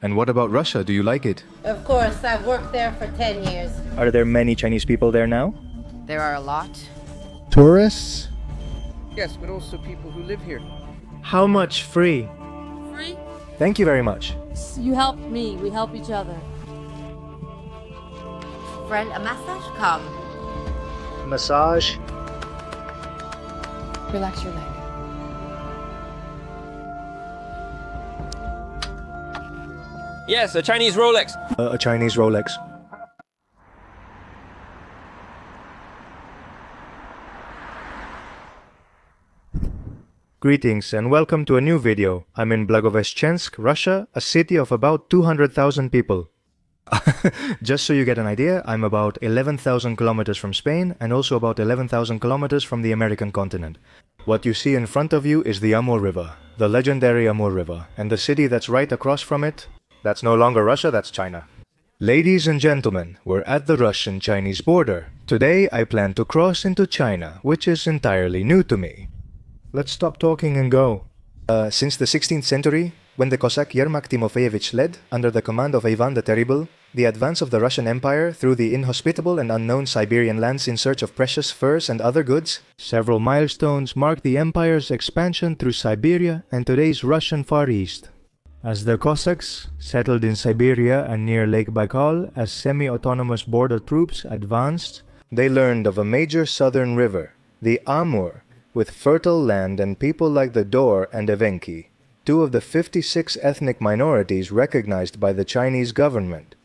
And what about Russia? Do you like it? Of course, I've worked there for 10 years. Are there many Chinese people there now? There are a lot. Tourists? Yes, but also people who live here. How much free? Free? Thank you very much. You help me, we help each other. Friend, a massage? Come. Massage? Relax your leg. Yes, a Chinese Rolex. A Chinese Rolex. Greetings and welcome to a new video. I'm in Blagoveshchensk, Russia, a city of about 200,000 people. Just so you get an idea, I'm about 11,000 kilometers from Spain and also about 11,000 kilometers from the American continent. What you see in front of you is the Amur River, the legendary Amur River, and the city that's right across from it, that's no longer Russia, that's China. Ladies and gentlemen, we're at the Russian-Chinese border. Today I plan to cross into China, which is entirely new to me. Let's stop talking and go. Since the 16th century, when the Cossack Yermak Timofeyevich led, under the command of Ivan the Terrible, the advance of the Russian Empire through the inhospitable and unknown Siberian lands in search of precious furs and other goods, several milestones mark the empire's expansion through Siberia and today's Russian Far East. As the Cossacks settled in Siberia and near Lake Baikal as semi-autonomous border troops advanced, they learned of a major southern river, the Amur, with fertile land and people like the Dor and Evenki, two of the 56 ethnic minorities recognized by the Chinese government.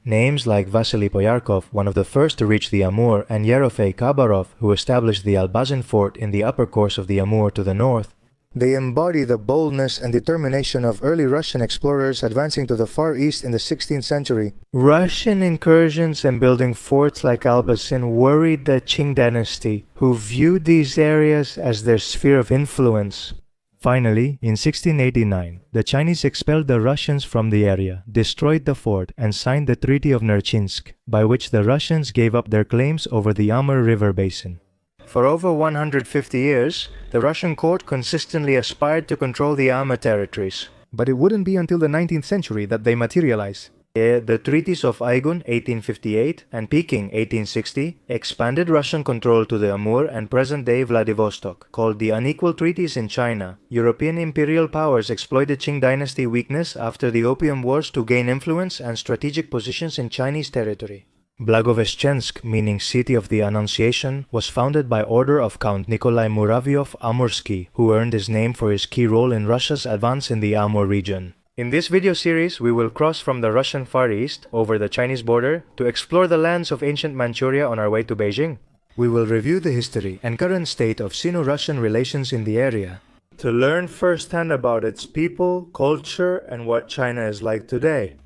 Names like Vasily Poyarkov, one of the first to reach the Amur, and Yerofey Kabarov, who established the Albazin fort in the upper course of the Amur to the north, they embody the boldness and determination of early Russian explorers advancing to the Far East in the 16th century. Russian incursions and building forts like Albazin worried the Qing dynasty, who viewed these areas as their sphere of influence. Finally, in 1689, the Chinese expelled the Russians from the area, destroyed the fort, and signed the Treaty of Nerchinsk, by which the Russians gave up their claims over the Amur River basin. For over 150 years, the Russian court consistently aspired to control the Amur territories. But it wouldn't be until the 19th century that they materialize. The treaties of Aigun 1858 and Peking 1860 expanded Russian control to the Amur and present-day Vladivostok. Called the Unequal Treaties in China, European imperial powers exploited Qing dynasty weakness after the Opium Wars to gain influence and strategic positions in Chinese territory. Blagoveshchensk, meaning City of the Annunciation, was founded by order of Count Nikolai Muravyov-Amursky, who earned his name for his key role in Russia's advance in the Amur region. In this video series, we will cross from the Russian Far East over the Chinese border to explore the lands of ancient Manchuria on our way to Beijing. We will review the history and current state of Sino-Russian relations in the area, to learn firsthand about its people, culture, and what China is like today.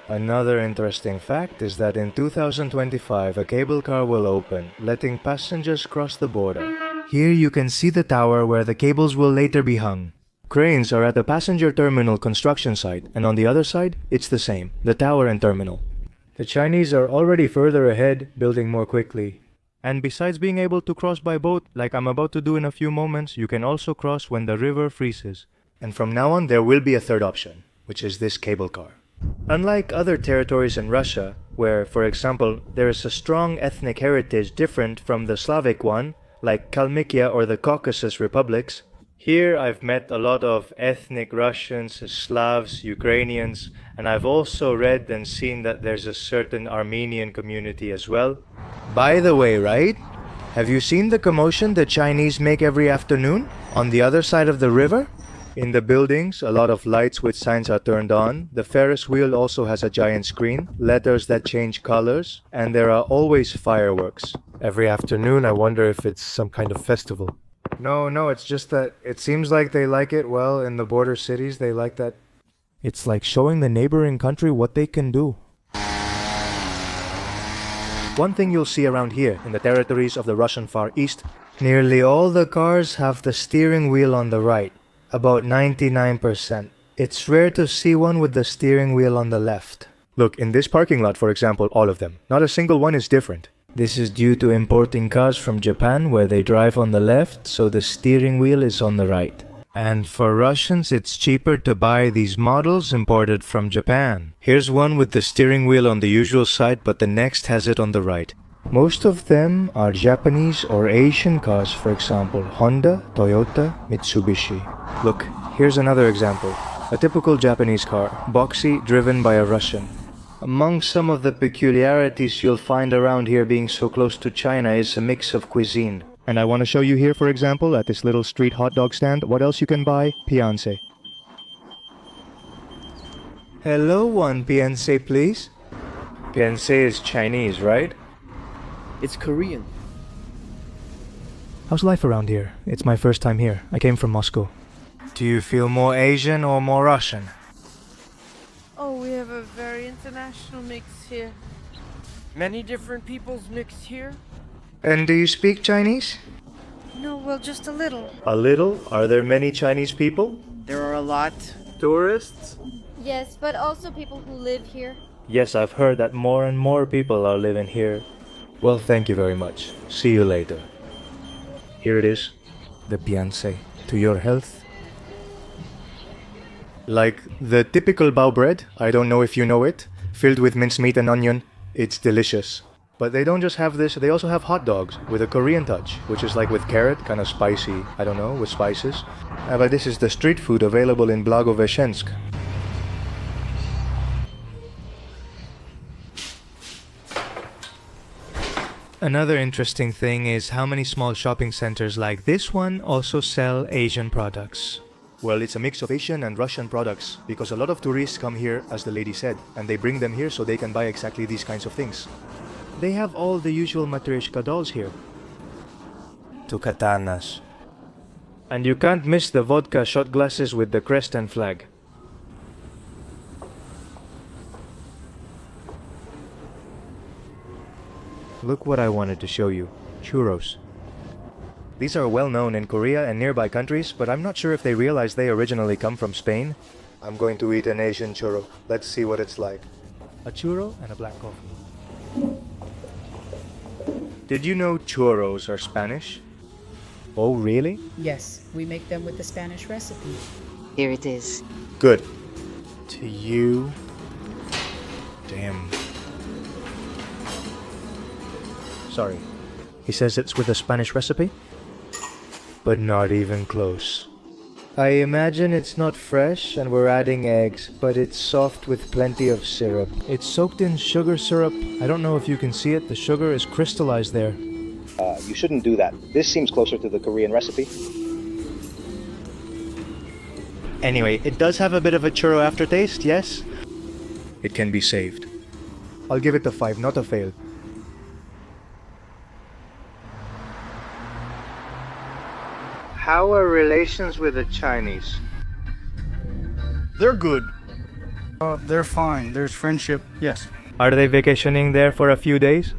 Another interesting fact is that in 2025 a cable car will open, letting passengers cross the border. Here you can see the tower where the cables will later be hung. Cranes are at the passenger terminal construction site, and on the other side, it's the same, the tower and terminal. The Chinese are already further ahead, building more quickly. And besides being able to cross by boat, like I'm about to do in a few moments, you can also cross when the river freezes. And from now on there will be a third option, which is this cable car. Unlike other territories in Russia, where, for example, there is a strong ethnic heritage different from the Slavic one, like Kalmykia or the Caucasus republics, here I've met a lot of ethnic Russians, Slavs, Ukrainians, and I've also read and seen that there's a certain Armenian community as well. By the way, right? Have you seen the commotion the Chinese make every afternoon on the other side of the river? In the buildings, a lot of lights with signs are turned on. The Ferris wheel also has a giant screen, letters that change colors, and there are always fireworks. Every afternoon, I wonder if it's some kind of festival. No, it's just that it seems like they like it well in the border cities. They like that. It's like showing the neighboring country what they can do. One thing you'll see around here in the territories of the Russian Far East, nearly all the cars have the steering wheel on the right. About 99%. It's rare to see one with the steering wheel on the left. Look, in this parking lot, for example, all of them. Not a single one is different. This is due to importing cars from Japan where they drive on the left, so the steering wheel is on the right. And for Russians, it's cheaper to buy these models imported from Japan. Here's one with the steering wheel on the usual side, but the next has it on the right. Most of them are Japanese or Asian cars, for example, Honda, Toyota, Mitsubishi. Look, here's another example. A typical Japanese car, boxy, driven by a Russian. Among some of the peculiarities you'll find around here being so close to China is a mix of cuisine. And I want to show you here, for example, at this little street hot dog stand, what else you can buy? Piance. Hello, one piance, please. Piance is Chinese, right? It's Korean. How's life around here? It's my first time here. I came from Moscow. Do you feel more Asian or more Russian? Oh, we have a very international mix here. Many different peoples mixed here. And do you speak Chinese? No, well, just a little. A little? Are there many Chinese people? There are a lot. Tourists? Yes, but also people who live here. Yes, I've heard that more and more people are living here. Well, thank you very much. See you later. Here it is. The piance. To your health. Like the typical bao bread, I don't know if you know it, filled with mincemeat and onion. It's delicious. But they don't just have this, they also have hot dogs with a Korean touch, which is like with carrot, kind of spicy, I don't know, with spices. But this is the street food available in Blagoveshchensk. Another interesting thing is how many small shopping centers like this one also sell Asian products. Well, it's a mix of Asian and Russian products because a lot of tourists come here, as the lady said, and they bring them here so they can buy exactly these kinds of things. They have all the usual Matryoshka dolls here. To katanas. And you can't miss the vodka shot glasses with the crest and flag. Look what I wanted to show you. Churros. These are well known in Korea and nearby countries, but I'm not sure if they realize they originally come from Spain. I'm going to eat an Asian churro. Let's see what it's like. A churro and a black coffee. Did you know churros are Spanish? Oh, really? Yes, we make them with the Spanish recipe. Here it is. Good. To you. Damn. Sorry. He says it's with a Spanish recipe? But not even close. I imagine it's not fresh and we're adding eggs, but it's soft with plenty of syrup. It's soaked in sugar syrup. I don't know if you can see it. The sugar is crystallized there. You shouldn't do that. This seems closer to the Korean recipe. Anyway, it does have a bit of a churro aftertaste, yes? It can be saved. I'll give it a 5, not a fail. How are relations with the Chinese? They're good. They're fine. There's friendship, yes. Are they vacationing there for a few days?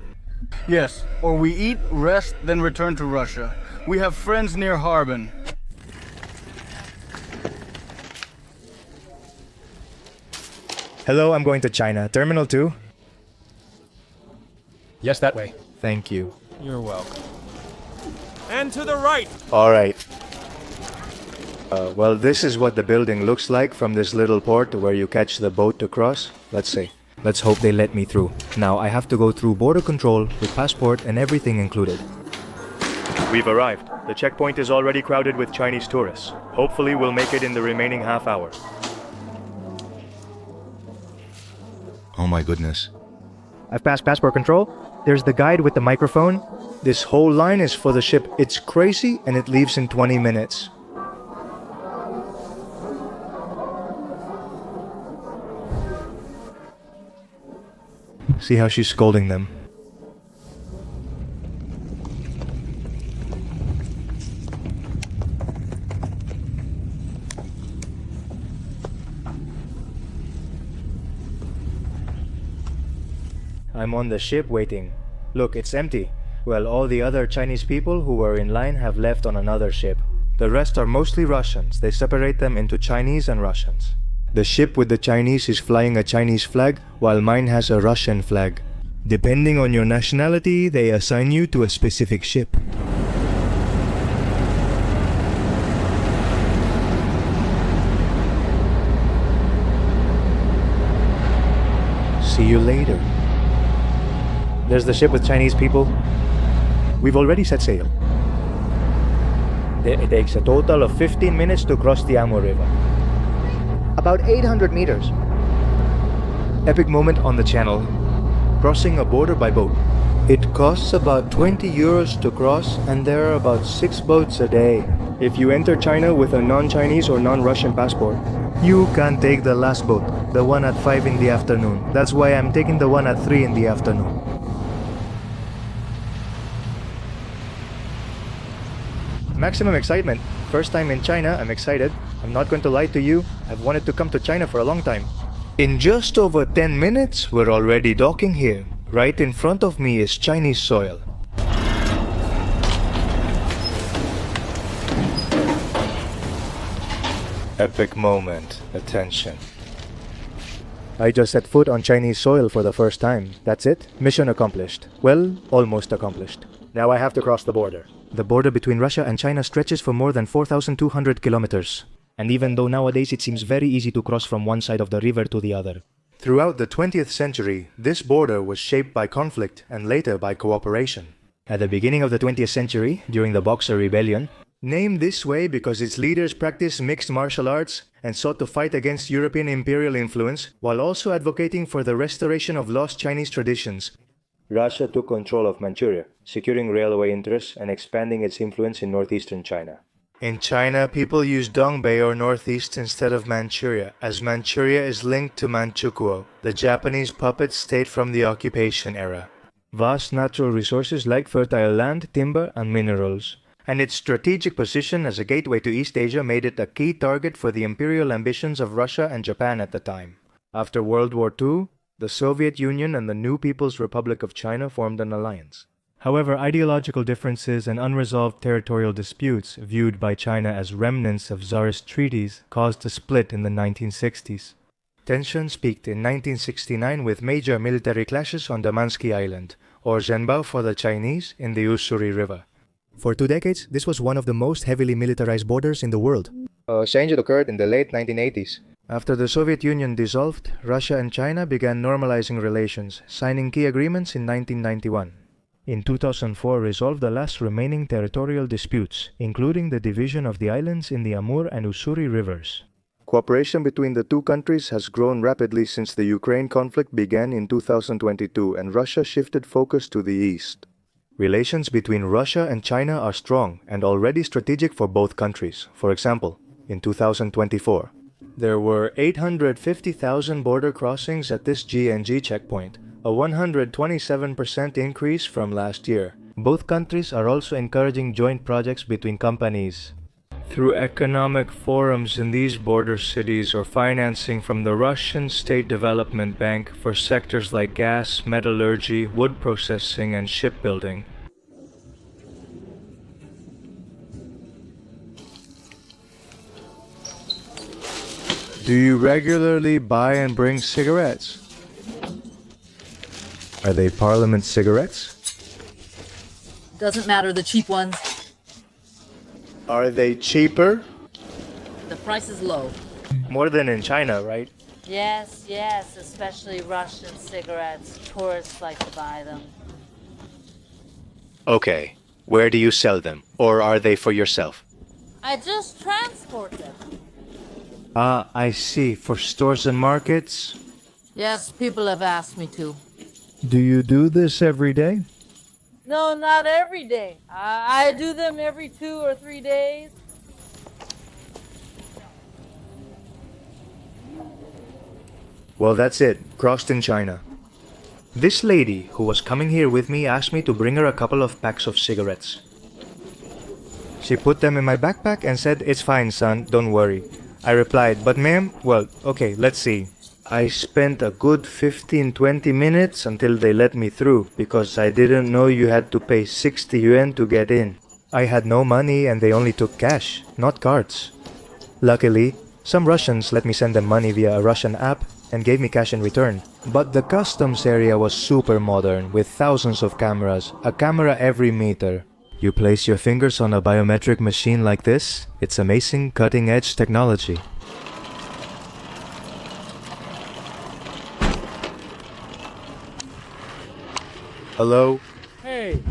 Yes, or we eat, rest, then return to Russia. We have friends near Harbin. Hello, I'm going to China. Terminal 2? Yes, that way. Thank you. You're welcome. And to the right! Alright. Well, this is what the building looks like from this little port where you catch the boat to cross. Let's see. Let's hope they let me through. Now, I have to go through border control with passport and everything included. We've arrived. The checkpoint is already crowded with Chinese tourists. Hopefully, we'll make it in the remaining half hour. Oh my goodness. I've passed passport control. There's the guide with the microphone. This whole line is for the ship. It's crazy and it leaves in 20 minutes. See how she's scolding them. I'm on the ship waiting. Look, it's empty. Well, all the other Chinese people who were in line have left on another ship. The rest are mostly Russians. They separate them into Chinese and Russians. The ship with the Chinese is flying a Chinese flag, while mine has a Russian flag. Depending on your nationality, they assign you to a specific ship. See you later. There's the ship with Chinese people. We've already set sail. It takes a total of 15 minutes to cross the Amur River. About 800 meters. Epic moment on the channel. Crossing a border by boat. It costs about 20 euros to cross, and there are about 6 boats a day. If you enter China with a non-Chinese or non-Russian passport, you can take the last boat, the one at 5 in the afternoon. That's why I'm taking the one at 3 in the afternoon. Maximum excitement. First time in China, I'm excited. I'm not going to lie to you, I've wanted to come to China for a long time. In just over 10 minutes, we're already docking here. Right in front of me is Chinese soil. Epic moment. Attention. I just set foot on Chinese soil for the first time. That's it. Mission accomplished. Well, almost accomplished. Now I have to cross the border. The border between Russia and China stretches for more than 4,200 kilometers. And even though nowadays it seems very easy to cross from one side of the river to the other. Throughout the 20th century, this border was shaped by conflict and later by cooperation. At the beginning of the 20th century, during the Boxer Rebellion, named this way because its leaders practiced mixed martial arts and sought to fight against European imperial influence while also advocating for the restoration of lost Chinese traditions, Russia took control of Manchuria, securing railway interests and expanding its influence in northeastern China. In China, people use Dongbei or northeast instead of Manchuria, as Manchuria is linked to Manchukuo, the Japanese puppet state from the occupation era. Vast natural resources like fertile land, timber, and minerals. And its strategic position as a gateway to East Asia made it a key target for the imperial ambitions of Russia and Japan at the time. After World War II, the Soviet Union and the New People's Republic of China formed an alliance. However, ideological differences and unresolved territorial disputes, viewed by China as remnants of Tsarist treaties, caused a split in the 1960s. Tensions peaked in 1969 with major military clashes on Damansky Island, or Zhenbao for the Chinese, in the Ussuri River. For 2 decades, this was one of the most heavily militarized borders in the world. A change occurred in the late 1980s. After the Soviet Union dissolved, Russia and China began normalizing relations, signing key agreements in 1991. In 2004 resolved the last remaining territorial disputes, including the division of the islands in the Amur and Ussuri rivers. Cooperation between the two countries has grown rapidly since the Ukraine conflict began in 2022 and Russia shifted focus to the east. Relations between Russia and China are strong and already strategic for both countries. For example, in 2024, there were 850,000 border crossings at this GNG checkpoint, a 127% increase from last year. Both countries are also encouraging joint projects between companies through economic forums in these border cities or financing from the Russian State Development Bank for sectors like gas, metallurgy, wood processing, and shipbuilding. Do you regularly buy and bring cigarettes? Are they Parliament cigarettes? Doesn't matter, the cheap ones. Are they cheaper? The price is low. More than in China, right? Yes, yes, especially Russian cigarettes. Tourists like to buy them. Okay, where do you sell them? Or are they for yourself? I just transport them. Ah, I see. For stores and markets? Yes, people have asked me to. Do you do this every day? No, not every day. I do them every 2 or 3 days. Well, that's it. Crossed in China. This lady who was coming here with me asked me to bring her a couple of packs of cigarettes. She put them in my backpack and said, "It's fine, son, don't worry." I replied, "But ma'am, well, okay, let's see." I spent a good 15-20 minutes until they let me through because I didn't know you had to pay 60 yuan to get in. I had no money and they only took cash, not cards. Luckily, some Russians let me send them money via a Russian app and gave me cash in return. But the customs area was super modern with thousands of cameras, a camera every meter. You place your fingers on a biometric machine like this, it's amazing cutting-edge technology. Hello? Hey.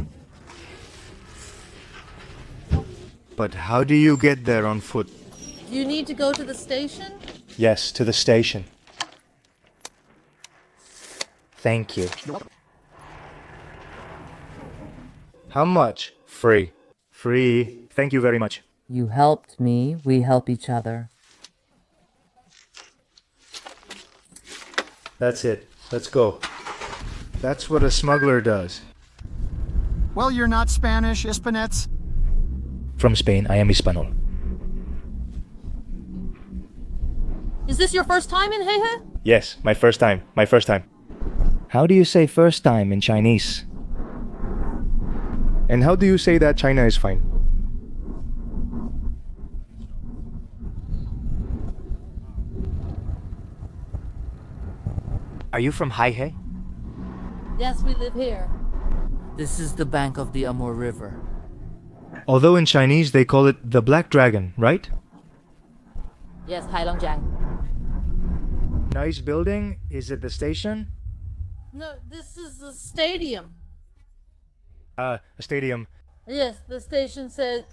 But how do you get there on foot? You need to go to the station? Yes, to the station. Thank you. How much? Free. Free. Thank you very much. You helped me, we help each other. That's it. Let's go. That's what a smuggler does. Well, you're not Spanish, Hispanets. From Spain, I am Hispanol. Is this your first time in Heihe? Yes, my first time. My first time. How do you say first time in Chinese? And how do you say that China is fine? Are you from Heihe? Yes, we live here. This is the bank of the Amur River. Although in Chinese they call it the Black Dragon, right? Yes, Heilongjiang. Nice building. Is it the station? No, this is the stadium. A stadium. Yes, the station says...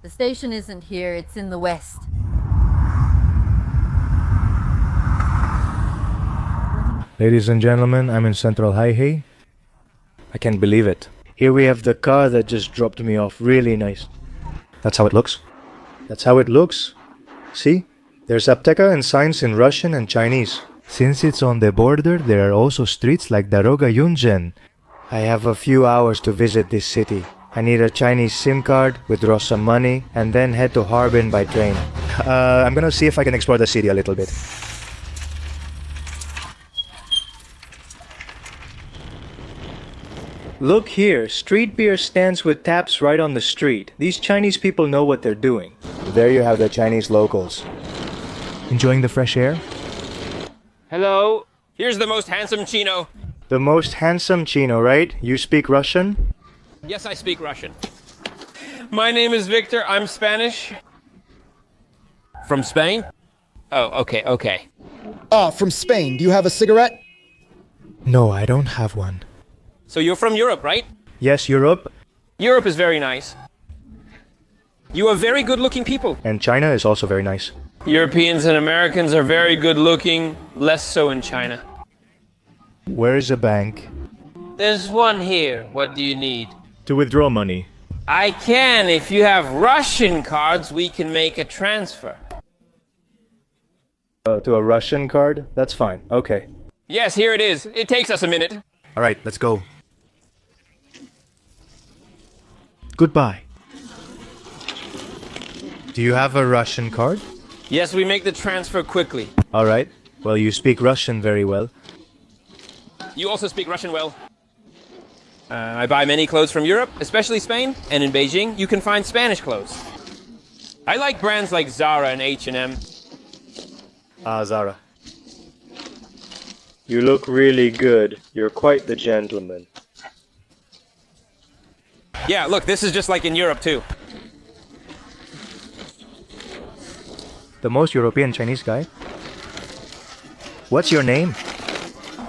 The station isn't here, it's in the west. Ladies and gentlemen, I'm in Central Heihe. I can't believe it. Here we have the car that just dropped me off. Really nice. That's how it looks. That's how it looks. See? There's apteka and signs in Russian and Chinese. Since it's on the border, there are also streets like Daroga Yunzhen. I have a few hours to visit this city. I need a Chinese SIM card, withdraw some money, and then head to Harbin by train. I'm gonna see if I can explore the city a little bit. Look here, street beer stands with taps right on the street. These Chinese people know what they're doing. There you have the Chinese locals. Enjoying the fresh air? Hello. Here's the most handsome Chino. The most handsome Chino, right? You speak Russian? Yes, I speak Russian. My name is Victor. I'm Spanish. From Spain? Oh, okay. Ah, from Spain. Do you have a cigarette? No, I don't have one. So you're from Europe, right? Yes, Europe. Europe is very nice. You are very good-looking people. And China is also very nice. Europeans and Americans are very good-looking, less so in China. Where is a bank? There's one here. What do you need? To withdraw money. I can. If you have Russian cards, we can make a transfer. To a Russian card? That's fine. Okay. Yes, here it is. It takes us a minute. All right, let's go. Goodbye. Do you have a Russian card? Yes, we make the transfer quickly. All right. Well, you speak Russian very well. You also speak Russian well. I buy many clothes from Europe, especially Spain, and in Beijing you can find Spanish clothes. I like brands like Zara and H&M. Zara. You look really good. You're quite the gentleman. Yeah, look, this is just like in Europe too. The most European Chinese guy. What's your name?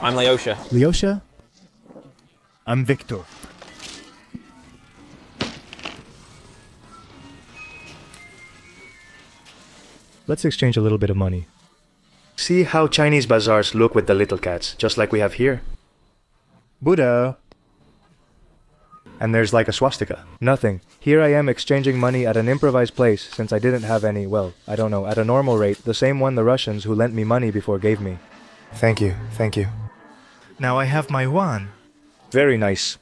I'm Lyosha. Lyosha? I'm Victor. Let's exchange a little bit of money. See how Chinese bazaars look with the little cats, just like we have here. Buddha. And there's like a swastika. Nothing. Here I am exchanging money at an improvised place since I didn't have any, well, I don't know, at a normal rate, the same one the Russians who lent me money before gave me. Thank you, thank you. Now I have my yuan. Very nice.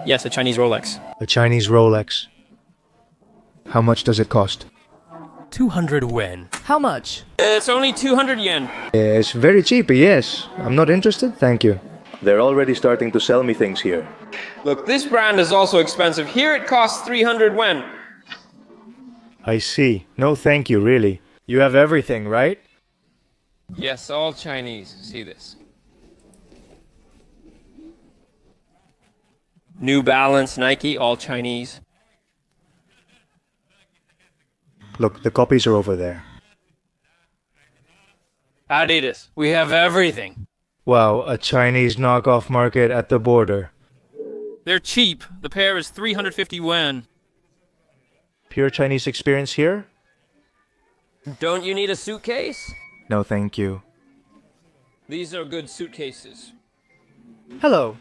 Yes, a Chinese Rolex. A Chinese Rolex. How much does it cost? 200 yen. How much? It's only 200 yen. It's very cheap, yes. I'm not interested, thank you. They're already starting to sell me things here. Look, this brand is also expensive. Here it costs 300 yen. I see. No thank you, really. You have everything, right? Yes, all Chinese. See this. New Balance, Nike, all Chinese. Look, the copies are over there. Adidas, we have everything. Wow, a Chinese knockoff market at the border. They're cheap. The pair is 350 yuan. Pure Chinese experience here? Don't you need a suitcase? No, thank you. These are good suitcases. Hello.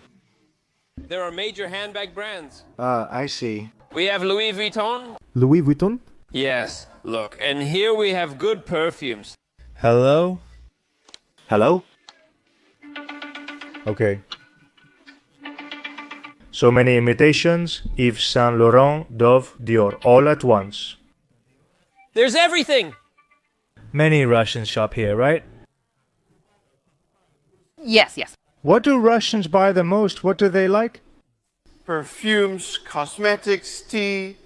There are major handbag brands. I see. We have Louis Vuitton. Louis Vuitton? Yes, look, and here we have good perfumes. Hello? Hello? Okay. So many imitations, Yves Saint Laurent, Dove, Dior, all at once. There's everything! Many Russians shop here, right? Yes, yes. What do Russians buy the most? What do they like? Perfumes, cosmetics, tea.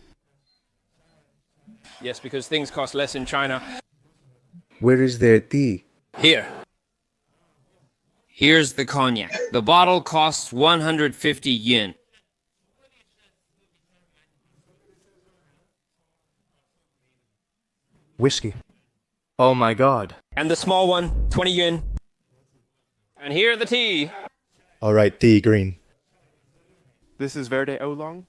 Yes, because things cost less in China. Where is their tea? Here. Here's the cognac. The bottle costs 150 yen. Whiskey. Oh my god. And the small one, 20 yen. And here the tea. Alright, tea green. This is Verde Oolong?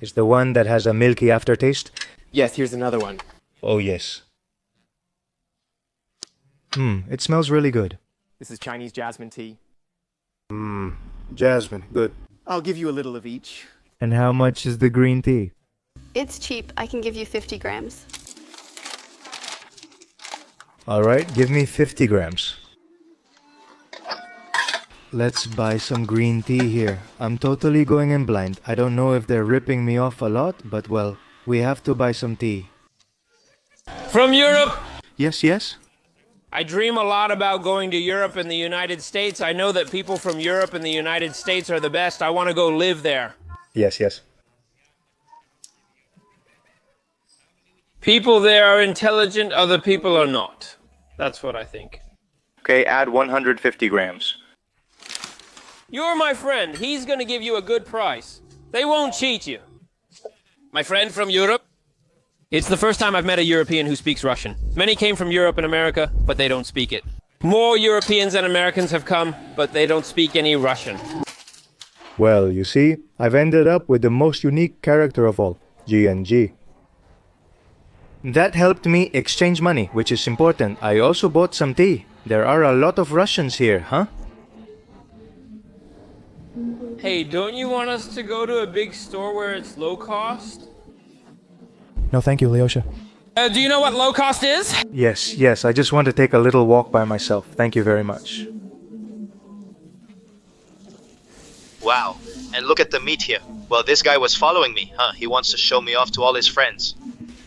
Is the one that has a milky aftertaste? Yes, here's another one. Oh yes. It smells really good. This is Chinese jasmine tea. Jasmine, good. I'll give you a little of each. And how much is the green tea? It's cheap. I can give you 50 grams. Alright, give me 50 grams. Let's buy some green tea here. I'm totally going in blind. I don't know if they're ripping me off a lot, but well, we have to buy some tea. From Europe! Yes, yes? I dream a lot about going to Europe and the United States. I know that people from Europe and the United States are the best. I want to go live there. Yes, yes. People there are intelligent, other people are not. That's what I think. Okay, add 150 grams. You're my friend. He's going to give you a good price. They won't cheat you. My friend from Europe? It's the first time I've met a European who speaks Russian. Many came from Europe and America, but they don't speak it. More Europeans and Americans have come, but they don't speak any Russian. Well, you see, I've ended up with the most unique character of all, G&G. That helped me exchange money, which is important. I also bought some tea. There are a lot of Russians here, huh? Hey, don't you want us to go to a big store where it's low cost? No, thank you, Lyosha. Do you know what low cost is? Yes, yes, I just want to take a little walk by myself. Thank you very much. Wow, and look at the meat here. Well, this guy was following me, huh? He wants to show me off to all his friends.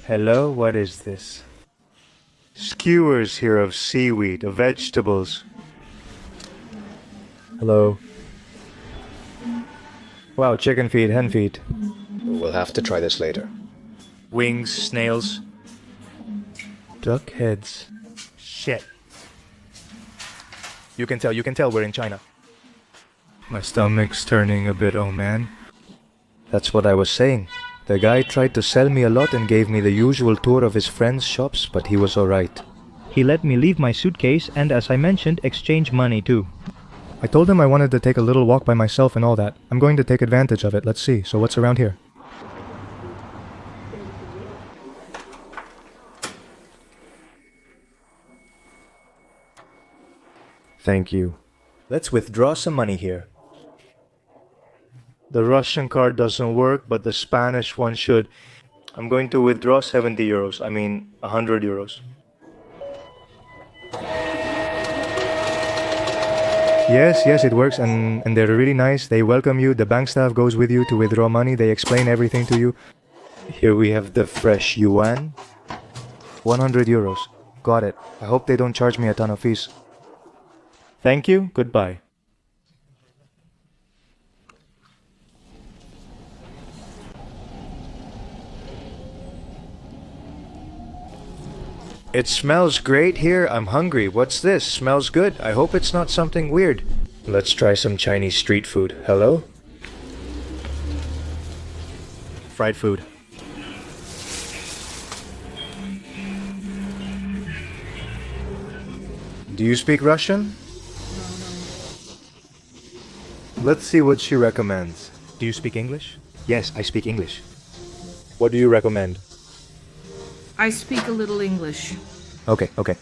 Hello, what is this? Skewers here of seaweed, of vegetables. Hello. Wow, chicken feet, hen feet. We'll have to try this later. Wings, snails. Duck heads. Shit. You can tell we're in China. My stomach's turning a bit, oh man. That's what I was saying. The guy tried to sell me a lot and gave me the usual tour of his friends' shops, but he was alright. He let me leave my suitcase and, as I mentioned, exchange money too. I told him I wanted to take a little walk by myself and all that. I'm going to take advantage of it. Let's see. So what's around here? Thank you. Let's withdraw some money here. The Russian card doesn't work, but the Spanish one should. I'm going to withdraw 70 euros. I mean, 100 euros. Yes, it works, and they're really nice. They welcome you. The bank staff goes with you to withdraw money. They explain everything to you. Here we have the fresh yuan. 100 euros. Got it. I hope they don't charge me a ton of fees. Thank you. Goodbye. It smells great here. I'm hungry. What's this? Smells good. I hope it's not something weird. Let's try some Chinese street food. Hello? Fried food. Do you speak Russian? Let's see what she recommends. Do you speak English? Yes, I speak English. What do you recommend? I speak a little English. Okay, okay.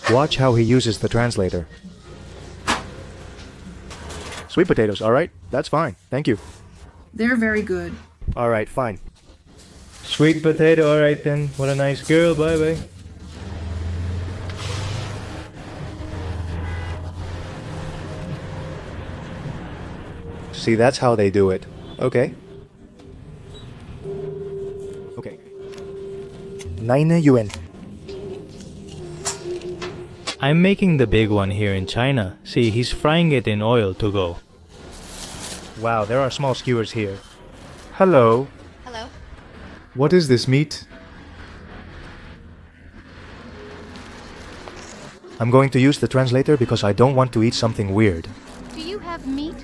Watch how he uses the translator. Sweet potatoes, alright? That's fine, thank you. They're very good. Alright, fine. Sweet potato, alright then. What a nice girl, bye bye. See, that's how they do it. Okay. Okay. 9 yuan. I'm making the big one here in China. See, he's frying it in oil to go. Wow, there are small skewers here. Hello. Hello. What is this meat? I'm going to use the translator because I don't want to eat something weird. Do you have meat?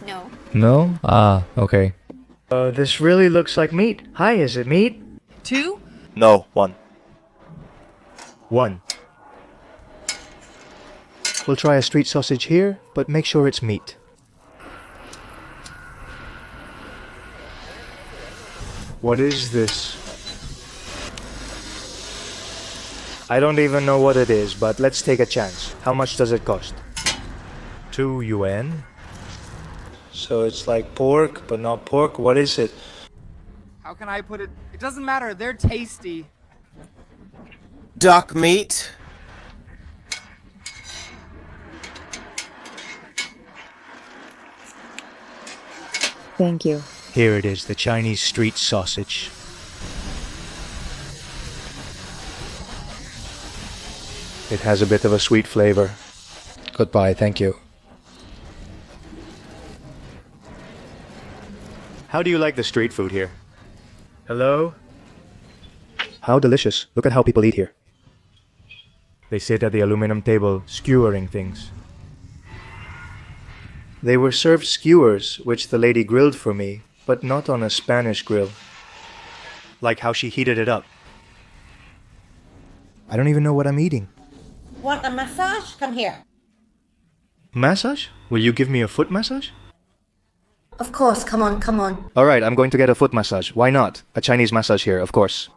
No. No? Ah, okay. This really looks like meat. Hi, is it meat? 2? No, 1. 1. We'll try a street sausage here, but make sure it's meat. What is this? I don't even know what it is, but let's take a chance. How much does it cost? 2 yuan. So it's like pork, but not pork. What is it? How can I put it? It doesn't matter. They're tasty. Duck meat. Thank you. Here it is, the Chinese street sausage. It has a bit of a sweet flavor. Goodbye, thank you. How do you like the street food here? Hello? How delicious. Look at how people eat here. They sit at the aluminum table, skewering things. They were served skewers, which the lady grilled for me, but not on a Spanish grill. Like how she heated it up. I don't even know what I'm eating. Want a massage? Come here. Massage? Will you give me a foot massage? Of course, come on, come on. Alright, I'm going to get a foot massage. Why not? A Chinese massage here, of course.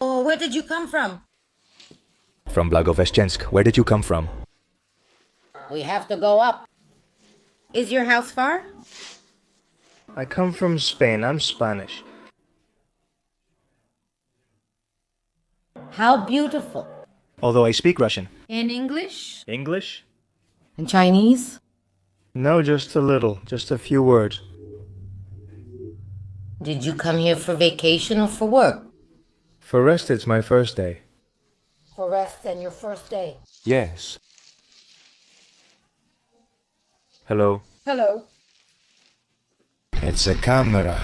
Oh, where did you come from? From Blagoveshchensk. Where did you come from? We have to go up. Is your house far? I come from Spain. I'm Spanish. How beautiful. Although I speak Russian. In English? English? And Chinese? No, just a little. Just a few words. Did you come here for vacation or for work? For rest, it's my first day. For rest and your first day. Yes. Hello. Hello. It's a camera.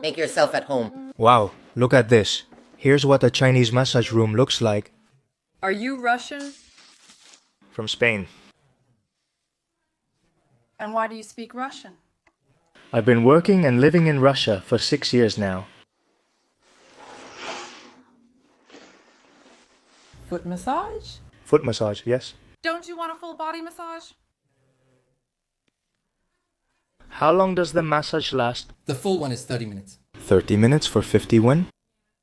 Make yourself at home. Wow, look at this. Here's what a Chinese massage room looks like. Are you Russian? From Spain. And why do you speak Russian? I've been working and living in Russia for 6 years now. Foot massage? Foot massage, yes. Don't you want a full body massage? How long does the massage last? The full one is 30 minutes. 30 minutes for 50 yuan?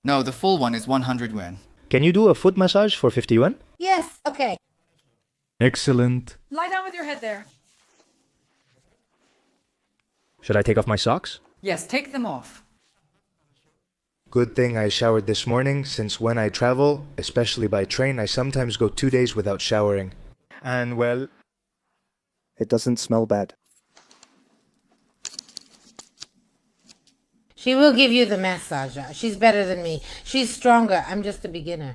No, the full one is 100 yuan. Can you do a foot massage for 50 yuan? Yes, okay. Excellent. Lie down with your head there. Should I take off my socks? Yes, take them off. Good thing I showered this morning, since when I travel, especially by train, I sometimes go 2 days without showering. And well, it doesn't smell bad. She will give you the massage. She's better than me. She's stronger. I'm just a beginner.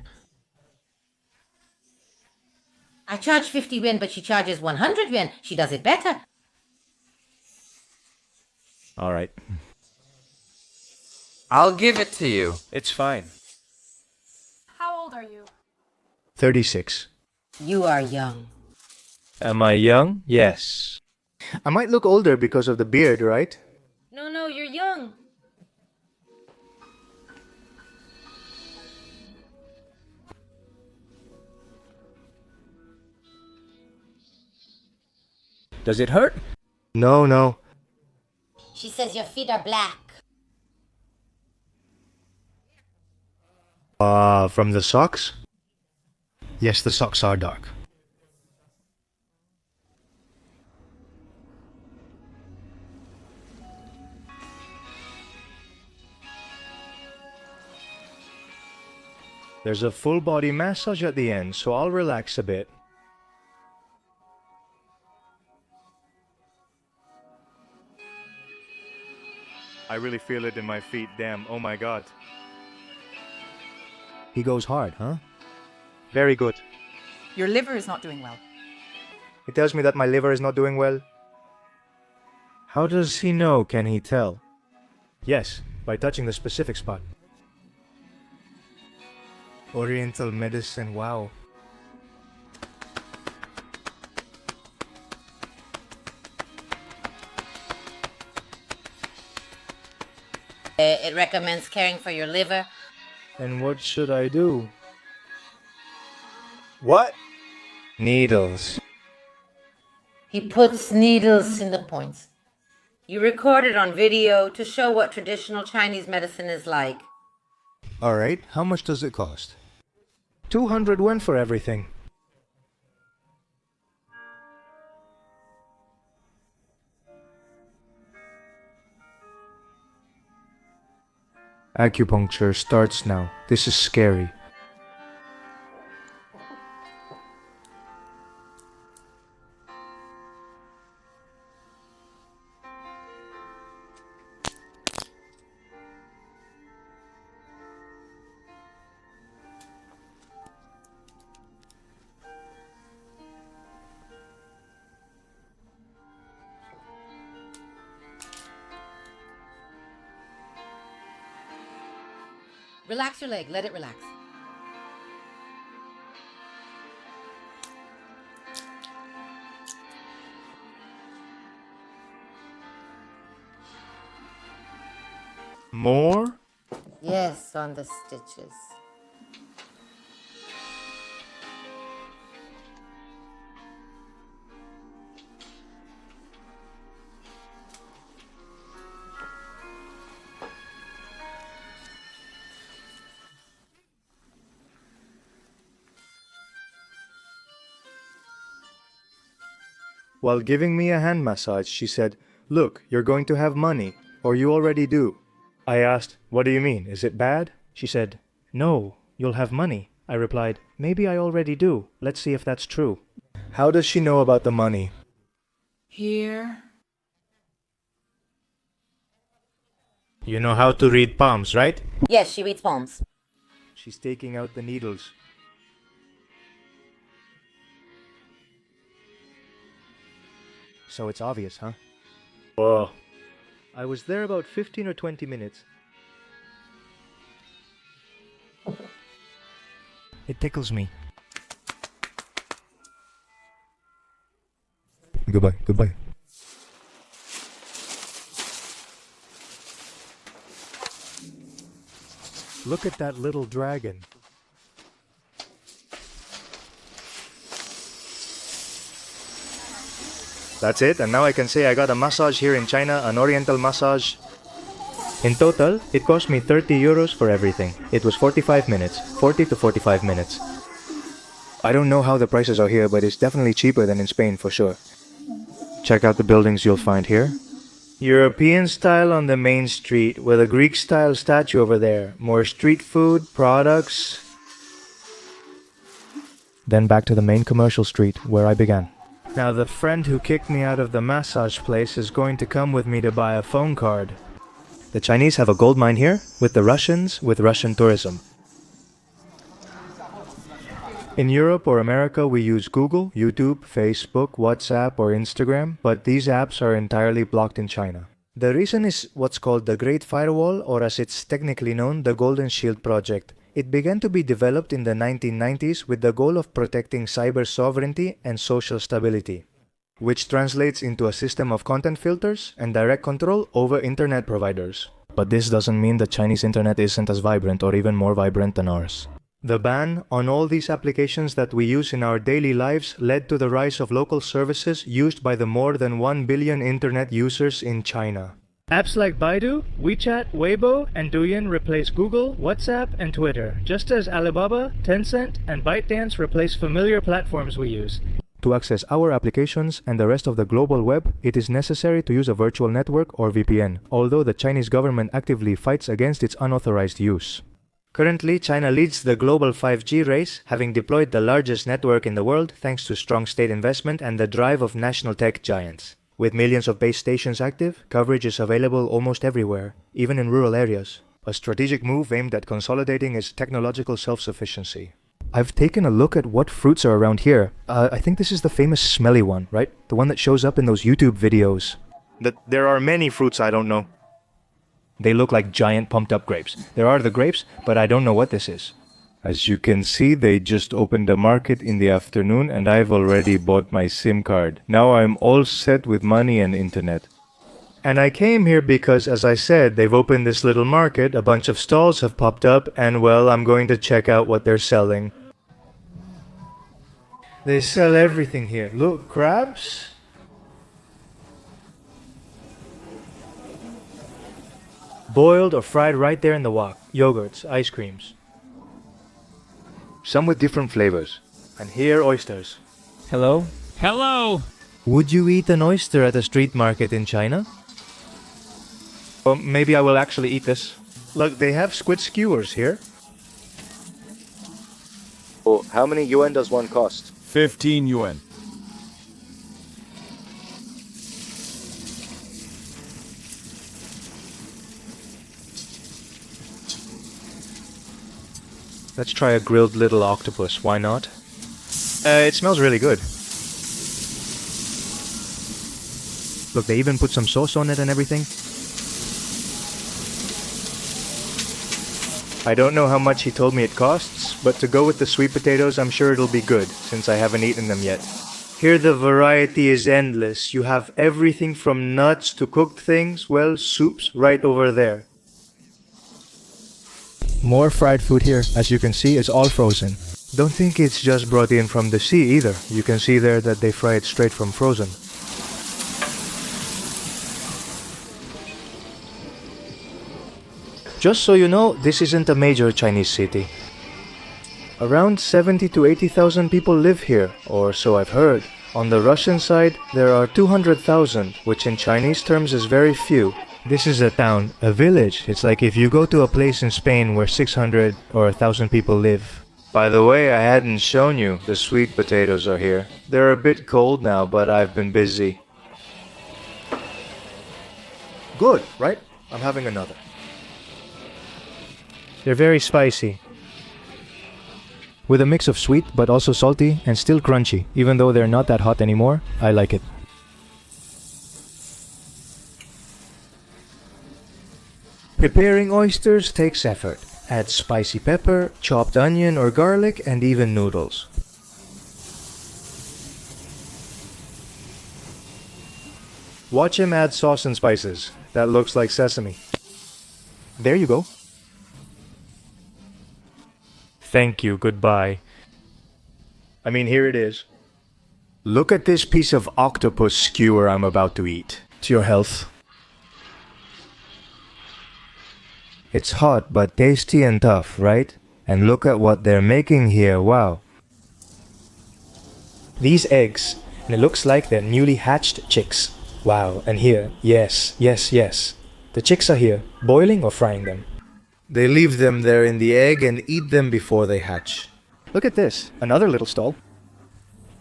I charge 50 yuan, but she charges 100 yuan. She does it better. All right. I'll give it to you. It's fine. How old are you? 36. You are young. Am I young? Yes. I might look older because of the beard, right? No, you're young. Does it hurt? No. She says your feet are black. From the socks? Yes, the socks are dark. There's a full body massage at the end, so I'll relax a bit. I really feel it in my feet, damn, oh my god. He goes hard, huh? Very good. Your liver is not doing well. He tells me that my liver is not doing well. How does he know, can he tell? Yes, by touching the specific spot. Oriental medicine, wow. It recommends caring for your liver. And what should I do? What? Needles. He puts needles in the points. You record it on video to show what traditional Chinese medicine is like. Alright, how much does it cost? 200 yuan for everything. Acupuncture starts now. This is scary. Relax your leg, let it relax. More? Yes, on the stitches. While giving me a hand massage, she said, "Look, you're going to have money, or you already do." I asked, "What do you mean? Is it bad?" She said, "No, you'll have money." I replied, "Maybe I already do. Let's see if that's true." How does she know about the money? Here. You know how to read palms, right? Yes, she reads palms. She's taking out the needles. So it's obvious, huh? Whoa. I was there about 15 or 20 minutes. It tickles me. Goodbye. Look at that little dragon. That's it, and now I can say I got a massage here in China, an oriental massage. In total, it cost me 30 euros for everything. It was 45 minutes, 40 to 45 minutes. I don't know how the prices are here, but it's definitely cheaper than in Spain for sure. Check out the buildings you'll find here. European style on the main street, with a Greek style statue over there. More street food, products. Then back to the main commercial street, where I began. Now the friend who kicked me out of the massage place is going to come with me to buy a phone card. The Chinese have a gold mine here, with the Russians with Russian tourism. In Europe or America we use Google, YouTube, Facebook, WhatsApp or Instagram, but these apps are entirely blocked in China. The reason is what's called the Great Firewall, or as it's technically known, the Golden Shield Project. It began to be developed in the 1990s with the goal of protecting cyber sovereignty and social stability, which translates into a system of content filters and direct control over internet providers. But this doesn't mean the Chinese internet isn't as vibrant or even more vibrant than ours. The ban on all these applications that we use in our daily lives led to the rise of local services used by the more than 1 billion internet users in China. Apps like Baidu, WeChat, Weibo, and Douyin replace Google, WhatsApp, and Twitter, just as Alibaba, Tencent, and ByteDance replace familiar platforms we use. To access our applications and the rest of the global web, it is necessary to use a virtual network or VPN, although the Chinese government actively fights against its unauthorized use. Currently, China leads the global 5G race, having deployed the largest network in the world thanks to strong state investment and the drive of national tech giants. With millions of base stations active, coverage is available almost everywhere, even in rural areas. A strategic move aimed at consolidating its technological self-sufficiency. I've taken a look at what fruits are around here. I think this is the famous smelly one, right? The one that shows up in those YouTube videos. There are many fruits I don't know. They look like giant pumped-up grapes. There are the grapes, but I don't know what this is. As you can see, they just opened a market in the afternoon and I've already bought my SIM card. Now I'm all set with money and internet. And I came here because, as I said, they've opened this little market, a bunch of stalls have popped up, and well, I'm going to check out what they're selling. They sell everything here. Look, crabs? Boiled or fried right there in the wok. Yogurts, ice creams. Some with different flavors. And here, oysters. Hello? Hello! Would you eat an oyster at a street market in China? Well, maybe I will actually eat this. Look, they have squid skewers here. Oh, how many yuan does one cost? 15 yuan. Let's try a grilled little octopus, why not? It smells really good. Look, they even put some sauce on it and everything. I don't know how much he told me it costs, but to go with the sweet potatoes, I'm sure it'll be good, since I haven't eaten them yet. Here the variety is endless. You have everything from nuts to cooked things, well, soups right over there. More fried food here. As you can see, it's all frozen. Don't think it's just brought in from the sea either. You can see there that they fry it straight from frozen. Just so you know, this isn't a major Chinese city. Around 70 to 80,000 people live here, or so I've heard. On the Russian side, there are 200,000, which in Chinese terms is very few. This is a town, a village. It's like if you go to a place in Spain where 600 or 1,000 people live. By the way, I hadn't shown you, the sweet potatoes are here. They're a bit cold now, but I've been busy. Good, right? I'm having another. They're very spicy. With a mix of sweet but also salty and still crunchy. Even though they're not that hot anymore, I like it. Preparing oysters takes effort. Add spicy pepper, chopped onion or garlic, and even noodles. Watch him add sauce and spices. That looks like sesame. There you go. Thank you, goodbye. I mean, here it is. Look at this piece of octopus skewer I'm about to eat. To your health. It's hot but tasty and tough, right? And look at what they're making here, wow. These eggs, and it looks like they're newly hatched chicks. Wow, and here, yes. The chicks are here, boiling or frying them. They leave them there in the egg and eat them before they hatch. Look at this, another little stall.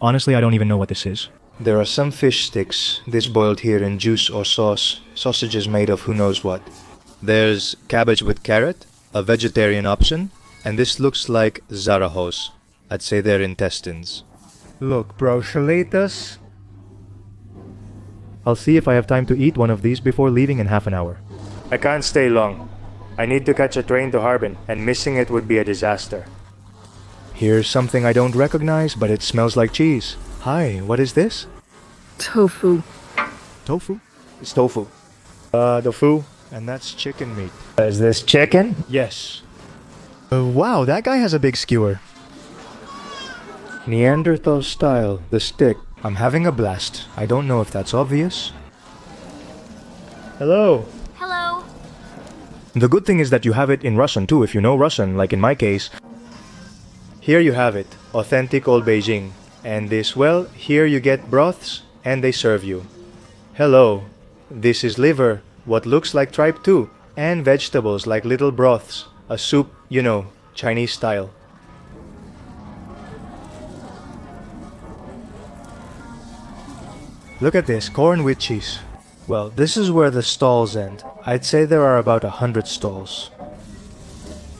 Honestly, I don't even know what this is. There are some fish sticks, this boiled here in juice or sauce, sausages made of who knows what. There's cabbage with carrot, a vegetarian option, and this looks like zarahos. I'd say they're intestines. Look, brochulatas. I'll see if I have time to eat one of these before leaving in half an hour. I can't stay long. I need to catch a train to Harbin, and missing it would be a disaster. Here's something I don't recognize, but it smells like cheese. Hi, what is this? Tofu. Tofu? It's tofu. Tofu, and that's chicken meat. Is this chicken? Yes. Wow, that guy has a big skewer. Neanderthal style, the stick. I'm having a blast. I don't know if that's obvious. Hello. Hello. The good thing is that you have it in Russian too, if you know Russian, like in my case. Here you have it, authentic old Beijing. And this, well, here you get broths and they serve you. Hello. This is liver, what looks like tripe too, and vegetables like little broths. A soup, you know, Chinese style. Look at this, corn with cheese. Well, this is where the stalls end. I'd say there are about 100 stalls.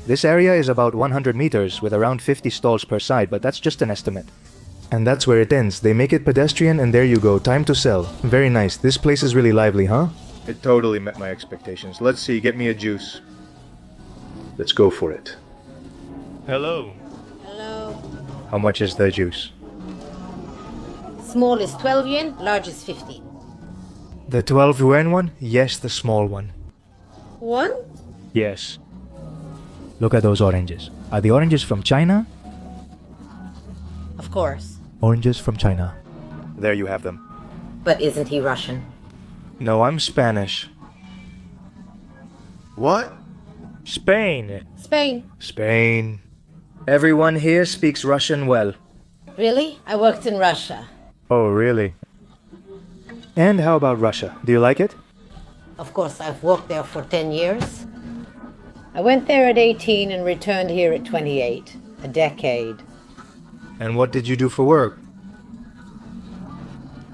This area is about 100 meters with around 50 stalls per side, but that's just an estimate. And that's where it ends. They make it pedestrian and there you go, time to sell. Very nice. This place is really lively, huh? It totally met my expectations. Let's see, get me a juice. Let's go for it. Hello. Hello. How much is the juice? Small is 12 yen, large is 15. The 12 yuan one? Yes, the small one. One? Yes. Look at those oranges. Are the oranges from China? Of course. Oranges from China. There you have them. But isn't he Russian? No, I'm Spanish. What? Spain. Spain. Spain. Everyone here speaks Russian well. Really? I worked in Russia. Oh, really? And how about Russia? Do you like it? Of course, I've worked there for 10 years. I went there at 18 and returned here at 28. A decade. And what did you do for work?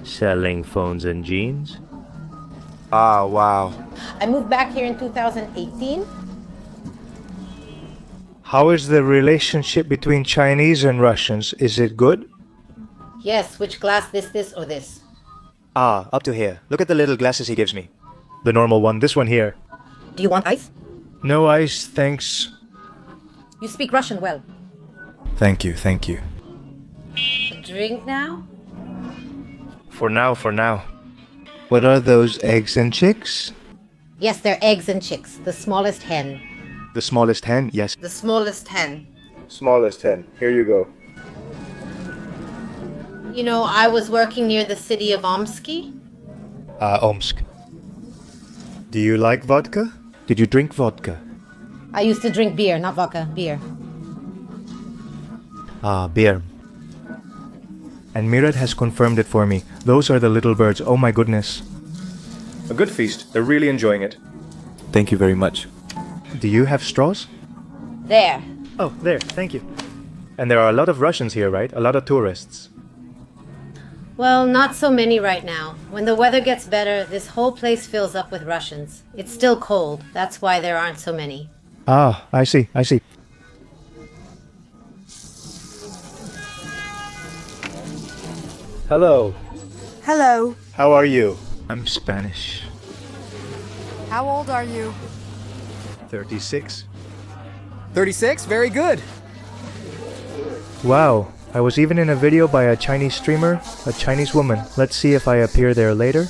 Selling phones and jeans? Ah, wow. I moved back here in 2018. How is the relationship between Chinese and Russians? Is it good? Yes, which glass, this, or this? Ah, up to here. Look at the little glasses he gives me. The normal one, this one here. Do you want ice? No ice, thanks. You speak Russian well. Thank you, thank you. A drink now? For now, for now. What are those, eggs and chicks? Yes, they're eggs and chicks. The smallest hen. The smallest hen, yes. The smallest hen. Smallest hen, here you go. You know, I was working near the city of Omsky. Omsk. Do you like vodka? Did you drink vodka? I used to drink beer, not vodka, beer. Ah, beer. And Mirat has confirmed it for me. Those are the little birds, oh my goodness. A good feast, they're really enjoying it. Thank you very much. Do you have straws? There. Oh, there, thank you. And there are a lot of Russians here, right? A lot of tourists. Well, not so many right now. When the weather gets better, this whole place fills up with Russians. It's still cold. That's why there aren't so many. Ah, I see, I see. Hello. Hello. How are you? I'm Spanish. How old are you? 36. 36? Very good. Wow, I was even in a video by a Chinese streamer, a Chinese woman. Let's see if I appear there later.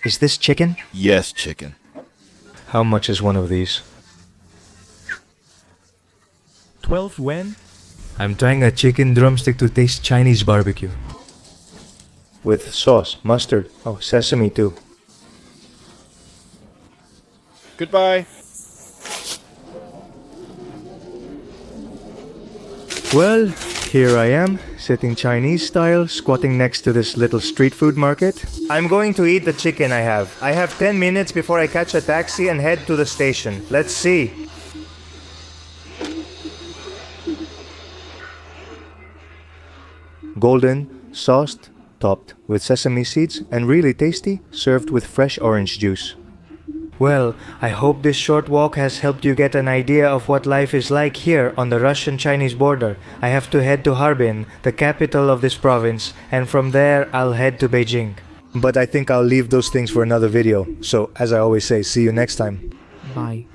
Is this chicken? Yes, chicken. How much is one of these? 12 yuan? I'm trying a chicken drumstick to taste Chinese barbecue. With sauce, mustard, oh, sesame too. Goodbye. Well, here I am, sitting Chinese style, squatting next to this little street food market. I'm going to eat the chicken I have. I have 10 minutes before I catch a taxi and head to the station. Let's see. Golden, sauced, topped with sesame seeds, and really tasty, served with fresh orange juice. Well, I hope this short walk has helped you get an idea of what life is like here on the Russian-Chinese border. I have to head to Harbin, the capital of this province, and from there I'll head to Beijing. But I think I'll leave those things for another video. So, as I always say, see you next time. Bye.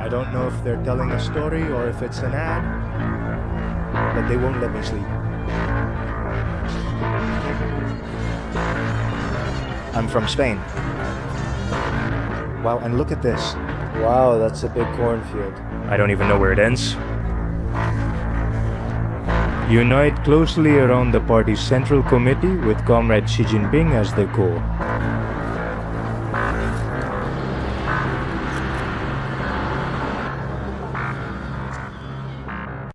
I don't know if they're telling a story or if it's an ad, but they won't let me sleep. I'm from Spain. Wow, and look at this. Wow, that's a big cornfield. I don't even know where it ends. Unite closely around the party's central committee with Comrade Xi Jinping as the core.